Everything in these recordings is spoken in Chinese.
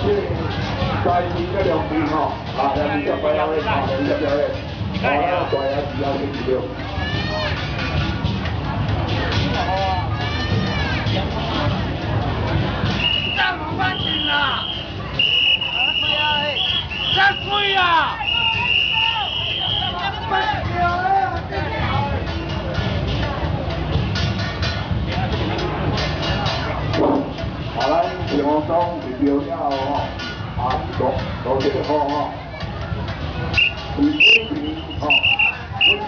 在你嘅良田吼，良田只快樂嘅，良田只表演，大家只要記住。站唔翻轉啦！真衰啊！咱平安中是表了吼，多謝好吼，是每天吼，每天。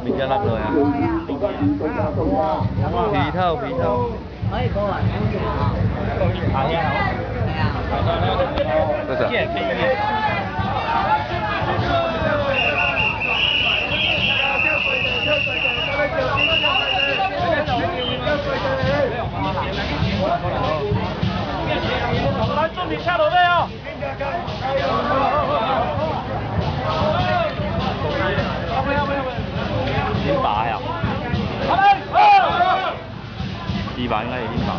mình cho lắm rồi à? Phí thâu. Mấy cô à? Tôi sợ.來中田車路咩啊？點擺啊？試擺應該係點擺？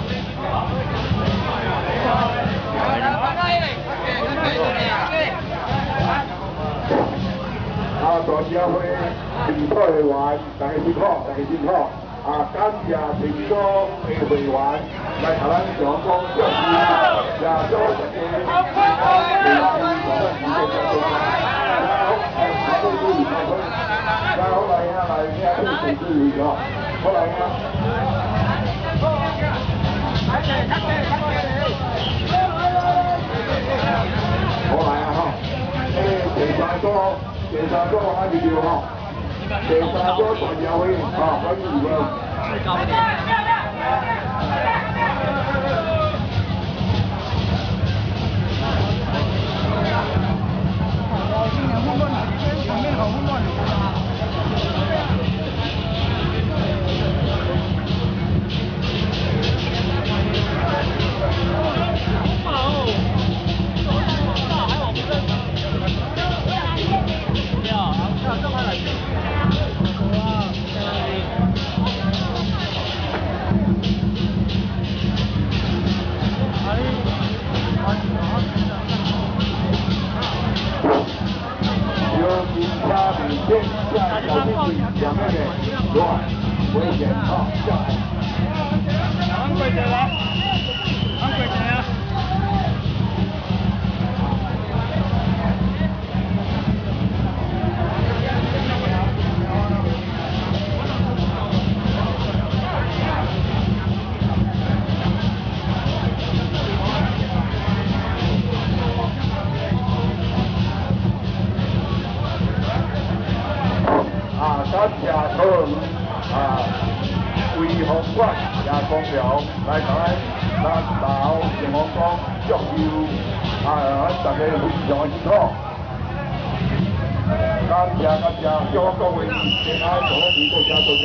大家會平台去玩，大家辛苦。感謝平中嘅會玩，嚟台灣上講將士，也多謝你哋好，嚟啊！咩都成都預咗，好嚟啊！好嚟啊！嗬，謝晒哥啱住條嗬，謝晒哥代表會可以喎。匯紅軍也講了，嚟台咱到平安港祝要大家非常健康。感謝，希望各位平安，多謝。